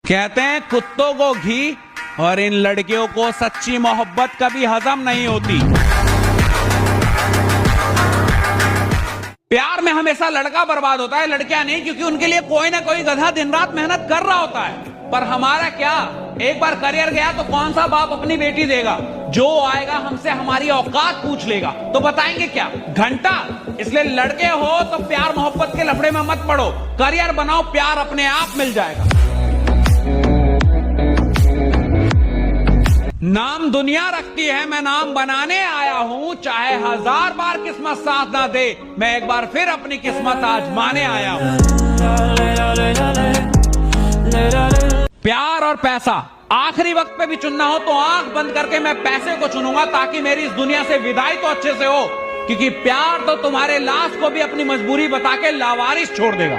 कहते हैं कुत्तों को घी और इन लड़कियों को सच्ची मोहब्बत कभी हजम नहीं होती। प्यार में हमेशा लड़का बर्बाद होता है, लड़कियां नहीं, क्योंकि उनके लिए कोई ना कोई गधा दिन रात मेहनत कर रहा होता है। पर हमारा क्या, एक बार करियर गया तो कौन सा बाप अपनी बेटी देगा? जो आएगा हमसे हमारी औकात पूछ लेगा तो बताएंगे क्या? घंटा। इसलिए लड़के हो तो प्यार मोहब्बत के लफड़े में मत पड़ो, करियर बनाओ, प्यार अपने आप मिल जाएगा। नाम दुनिया रखती है, मैं नाम बनाने आया हूं। चाहे 1000 बार किस्मत साथ ना दे, मैं एक बार फिर अपनी किस्मत आजमाने आया हूं। प्यार और पैसा आखिरी वक्त पे भी चुनना हो तो आंख बंद करके मैं पैसे को चुनूंगा, ताकि मेरी इस दुनिया से विदाई तो अच्छे से हो। क्योंकि प्यार तो तुम्हारे लाश को भी अपनी मजबूरी बता के लावारिस छोड़ देगा।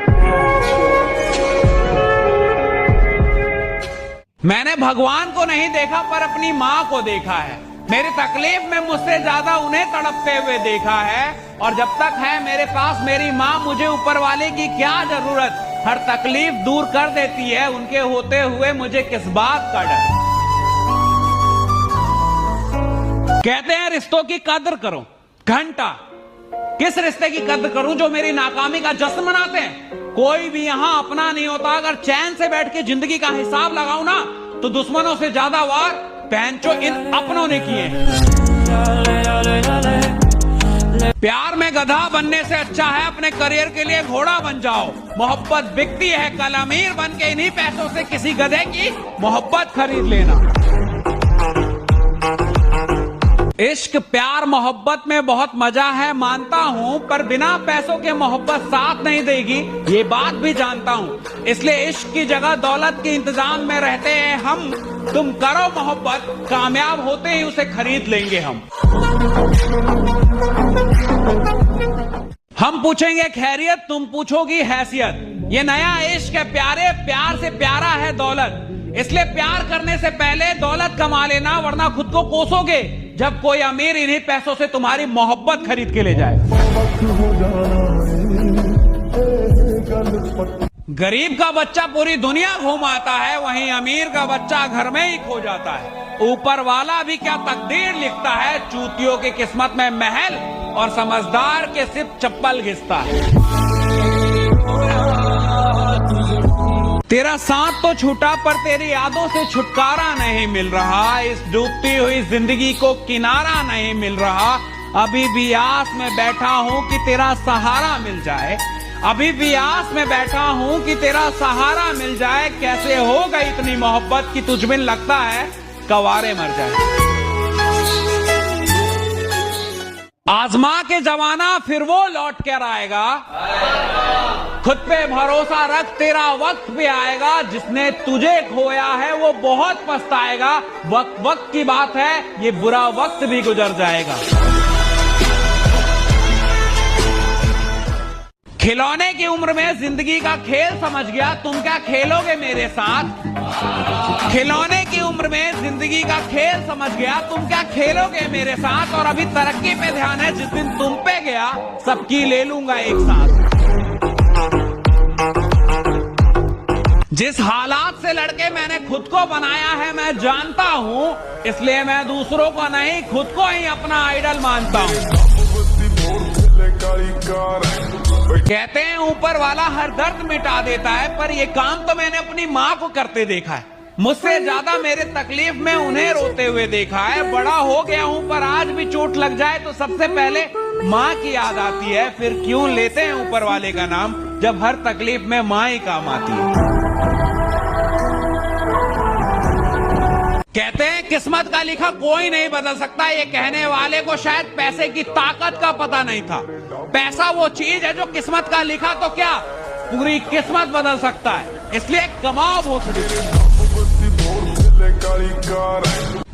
मैंने भगवान को नहीं देखा पर अपनी माँ को देखा है। मेरी तकलीफ में मुझसे ज्यादा उन्हें तड़पते हुए देखा है। और जब तक है मेरे पास मेरी माँ, मुझे ऊपर वाले की क्या जरूरत? हर तकलीफ दूर कर देती है, उनके होते हुए मुझे किस बात का डर? कहते हैं रिश्तों की कदर करो। घंटा। किस रिश्ते की कदर करूं जो मेरी नाकामी का जश्न मनाते हैं? कोई भी यहां अपना नहीं होता। अगर चैन से बैठ के जिंदगी का हिसाब लगाऊं ना, तो दुश्मनों से ज्यादा वार पैंचो इन अपनों ने किए हैं। प्यार में गधा बनने से अच्छा है अपने करियर के लिए घोड़ा बन जाओ। मोहब्बत बिकती है, कल अमीर बन के इन्हीं पैसों से किसी गधे की मोहब्बत खरीद लेना। इश्क प्यार मोहब्बत में बहुत मजा है मानता हूं, पर बिना पैसों के मोहब्बत साथ नहीं देगी, ये बात भी जानता हूं। इसलिए इश्क की जगह दौलत के इंतजाम में रहते हैं हम। तुम करो मोहब्बत, कामयाब होते ही उसे खरीद लेंगे हम। हम पूछेंगे खैरियत, तुम पूछोगी हैसियत। ये नया इश्क है प्यारे, प्यार से प्यारा है दौलत। इसलिए प्यार करने से पहले दौलत कमा लेना, वरना खुद को कोसोगे जब कोई अमीर इन्हीं पैसों से तुम्हारी मोहब्बत खरीद के ले जाए। गरीब का बच्चा पूरी दुनिया घूम आता है, वहीं अमीर का बच्चा घर में ही खो जाता है। ऊपर वाला भी क्या तकदीर लिखता है, चूतियों की किस्मत में महल और समझदार के सिर्फ चप्पल घिसता है। तेरा साथ तो छूटा पर तेरी यादों से छुटकारा नहीं मिल रहा। इस डूबती हुई जिंदगी को किनारा नहीं मिल रहा। अभी भी आस में बैठा हूँ कि तेरा सहारा मिल जाए। अभी भी आस में बैठा हूँ कि तेरा सहारा मिल जाए। कैसे हो गई इतनी मोहब्बत कि तुझ बिन लगता है कवारे मर जाए। आजमा के जमाना फिर वो लौट कर आएगा। खुद पे भरोसा रख, तेरा वक्त भी आएगा। जिसने तुझे खोया है वो बहुत पछताएगा। वक्त वक्त की बात है, ये बुरा वक्त भी गुजर जाएगा। खिलौने की उम्र में जिंदगी का खेल समझ गया, तुम क्या खेलोगे मेरे साथ? खिलौने की उम्र में जिंदगी का खेल समझ गया, तुम क्या खेलोगे मेरे साथ? और अभी तरक्की पे ध्यान है, जिस दिन तुम पे गया सबकी ले लूंगा एक साथ। जिस हालात से लड़के मैंने खुद को बनाया है मैं जानता हूँ, इसलिए मैं दूसरों को नहीं खुद को ही अपना आइडल मानता हूँ। कहते हैं ऊपर वाला हर दर्द मिटा देता है, पर ये काम तो मैंने अपनी माँ को करते देखा है। मुझसे ज्यादा मेरे तकलीफ में उन्हें रोते हुए देखा है। बड़ा हो गया हूँ पर आज भी चोट लग जाए तो सबसे पहले माँ की याद आती है। फिर क्यों लेते हैं ऊपर वाले का नाम, जब हर तकलीफ में माँ ही काम आती है। कहते हैं किस्मत का लिखा कोई नहीं बदल सकता। ये कहने वाले को शायद पैसे की ताकत का पता नहीं था। पैसा वो चीज है जो किस्मत का लिखा तो क्या पूरी किस्मत बदल सकता है। इसलिए कमाओ भोसड़ी।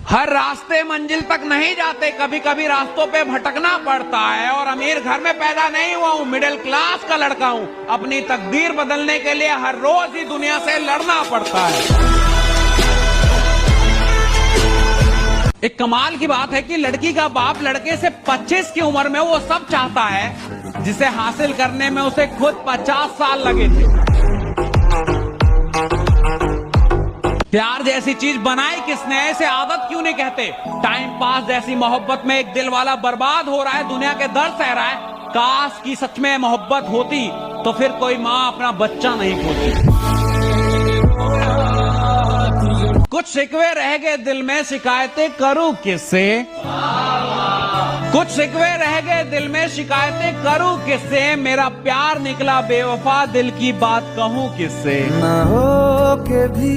हर रास्ते मंजिल तक नहीं जाते, कभी कभी रास्तों पे भटकना पड़ता है। और अमीर घर में पैदा नहीं हुआ हूँ, मिडिल क्लास का लड़का हूँ। अपनी तकदीर बदलने के लिए हर रोज ही दुनिया से लड़ना पड़ता है। एक कमाल की बात है कि लड़की का बाप लड़के से 25 की उम्र में वो सब चाहता है जिसे हासिल करने में उसे खुद 50 साल लगे थे। प्यार जैसी चीज बनाई किसने, ऐसे आदत क्यों नहीं कहते। टाइम पास जैसी मोहब्बत में एक दिल वाला बर्बाद हो रहा है, दुनिया के दर्द सह रहा है। काश की सच में मोहब्बत होती तो फिर कोई माँ अपना बच्चा नहीं खोती। कुछ शिकवे रह गए दिल में, शिकायतें करूं किससे। कुछ शिकवे रह गए दिल में, शिकायतें करूं किससे। मेरा प्यार निकला बेवफा, दिल की बात कहूं किससे। ना हो के भी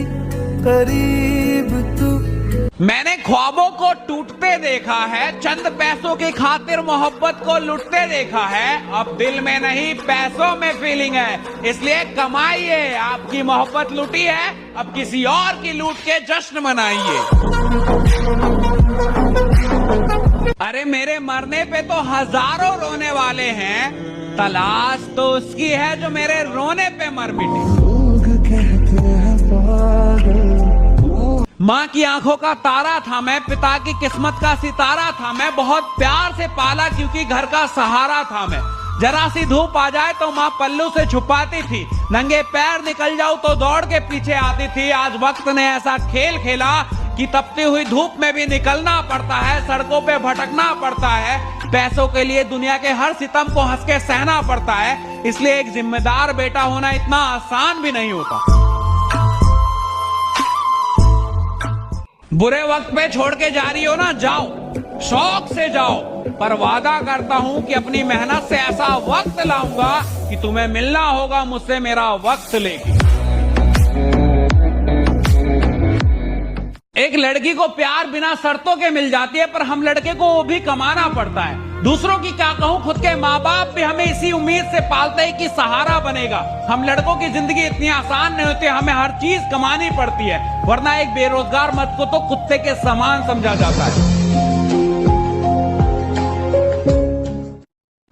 करीब तू। मैंने ख्वाबों को टूटते देखा है, चंद पैसों की खातिर मोहब्बत को लुटते देखा है। अब दिल में नहीं पैसों में फीलिंग है, इसलिए कमाइए। आपकी मोहब्बत लूटी है, अब किसी और की लूट के जश्न मनाइए। अरे मेरे मरने पे तो हजारों रोने वाले हैं, तलाश तो उसकी है जो मेरे रोने पे मर मिटे। माँ की आंखों का तारा था मैं, पिता की किस्मत का सितारा था मैं। बहुत प्यार से पाला क्योंकि घर का सहारा था मैं। जरा सी धूप आ जाए तो माँ पल्लू से छुपाती थी, नंगे पैर निकल जाऊं तो दौड़ के पीछे आती थी। आज वक्त ने ऐसा खेल खेला कि तपती हुई धूप में भी निकलना पड़ता है, सड़कों पे भटकना पड़ता है। पैसों के लिए दुनिया के हर सितम को हंस के सहना पड़ता है, इसलिए एक जिम्मेदार बेटा होना इतना आसान भी नहीं होता। बुरे वक्त पे छोड़ के जा रही हो ना, जाओ, शौक से जाओ, पर वादा करता हूं कि अपनी मेहनत से ऐसा वक्त लाऊंगा कि तुम्हें मिलना होगा मुझसे मेरा वक्त लेके। एक लड़की को प्यार बिना शर्तों के मिल जाती है, पर हम लड़के को वो भी कमाना पड़ता है। दूसरों की क्या कहूं, खुद के माँ बाप भी हमें इसी उम्मीद से पालते हैं कि सहारा बनेगा। हम लड़कों की जिंदगी इतनी आसान नहीं होती, हमें हर चीज कमानी पड़ती है, वरना एक बेरोजगार मर्द को तो कुत्ते के समान समझा जाता है।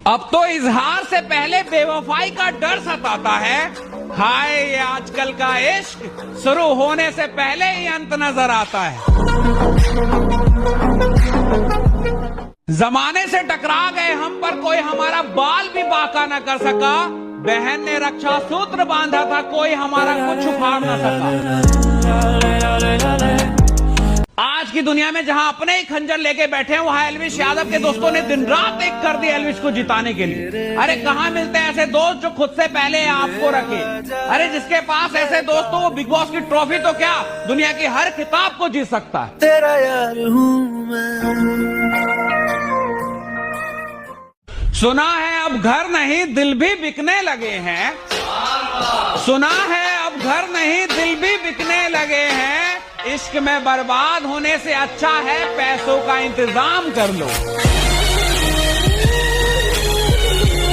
अब तो इजहार से पहले बेवफाई का डर सताता है। हाय ये आजकल का इश्क, शुरू होने से पहले ही अंत नजर आता है। जमाने से टकरा गए हम, पर कोई हमारा बाल भी बांका न कर सका। बहन ने रक्षा सूत्र बांधा था, कोई हमारा कुछ उखाड़ न सका। आज की दुनिया में जहां अपने ही खंजर लेके बैठे हैं, वहां एल्विश यादव के दोस्तों ने दिन रात एक कर दी एल्विश को जिताने के लिए। अरे कहां मिलते हैं ऐसे दोस्त जो खुद से पहले आपको रखे। अरे जिसके पास ऐसे दोस्त हो, वो बिग बॉस की ट्रॉफी तो क्या, दुनिया की हर खिताब को जीत सकता है। तेरा यार हूँ मैं। सुना है अब घर नहीं दिल भी बिकने लगे हैं। सुना है अब घर नहीं दिल भी बिकने लगे हैं। इश्क में बर्बाद होने से अच्छा है पैसों का इंतजाम कर लो।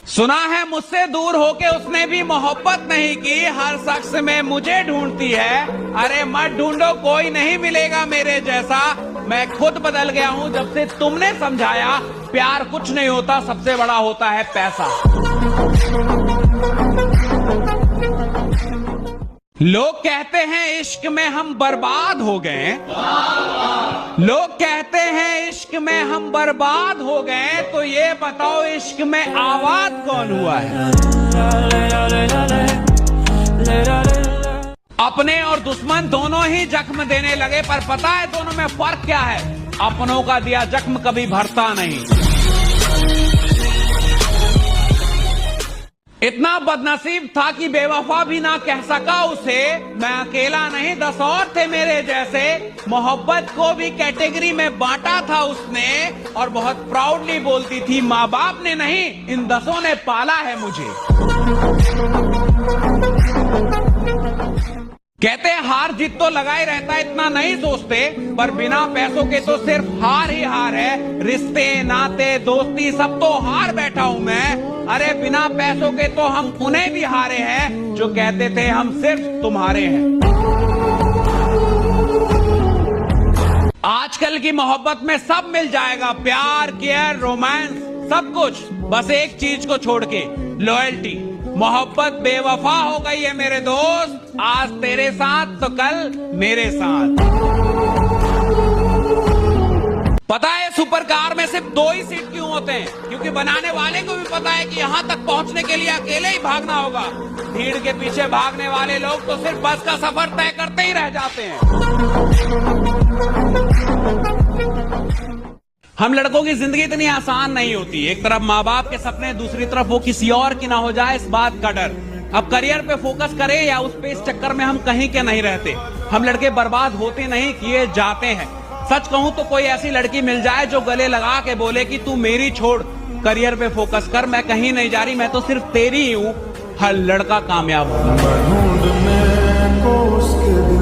सुना है मुझसे दूर होके उसने भी मोहब्बत नहीं की, हर शख्स में मुझे ढूंढती है। अरे मत ढूंढो, कोई नहीं मिलेगा मेरे जैसा। मैं खुद बदल गया हूं जब से तुमने समझाया, प्यार कुछ नहीं होता, सबसे बड़ा होता है पैसा। लोग कहते हैं इश्क में हम बर्बाद हो गए। लोग कहते हैं इश्क में हम बर्बाद हो गए, तो ये बताओ इश्क में आबाद कौन हुआ है। अपने और दुश्मन दोनों ही जख्म देने लगे, पर पता है दोनों में फर्क क्या है। अपनों का दिया जख्म कभी भरता नहीं। इतना बदनसीब था कि बेवफा भी ना कह सका उसे। मैं अकेला नहीं 10 और थे मेरे जैसे। मोहब्बत को भी कैटेगरी में बांटा था उसने, और बहुत प्राउडली बोलती थी माँ बाप ने नहीं, इन 10 ने पाला है मुझे। कहते हार जीत तो लगा ही रहता है, इतना नहीं सोचते, पर बिना पैसों के तो सिर्फ हार ही हार है। रिश्ते नाते दोस्ती सब तो हार बैठा हूं मैं। अरे बिना पैसों के तो हम उन्हें भी हारे हैं जो कहते थे हम सिर्फ तुम्हारे हैं। आजकल की मोहब्बत में सब मिल जाएगा, प्यार केयर रोमांस सब कुछ, बस एक चीज को छोड़ के, लॉयल्टी। मोहब्बत बेवफा हो गई है मेरे दोस्त, आज तेरे साथ तो कल मेरे साथ। पता है सुपर कार में सिर्फ 2 ही सीट क्यों होते हैं? क्योंकि बनाने वाले को भी पता है कि यहां तक पहुंचने के लिए अकेले ही भागना होगा। भीड़ के पीछे भागने वाले लोग तो सिर्फ बस का सफर तय करते ही रह जाते हैं। हम लड़कों की जिंदगी इतनी आसान नहीं होती। एक तरफ माँ बाप के सपने, दूसरी तरफ वो किसी और की ना हो जाए इस बात का डर। अब करियर पे फोकस करें या उस पे, इस चक्कर में हम कहीं के नहीं रहते। हम लड़के बर्बाद होते नहीं, किए जाते हैं। सच कहूं तो कोई ऐसी लड़की मिल जाए जो गले लगा के बोले कि तू मेरी छोड़, करियर पे फोकस कर, मैं कहीं नहीं जा रही, मैं तो सिर्फ तेरी ही हूं, हर लड़का कामयाब होगा।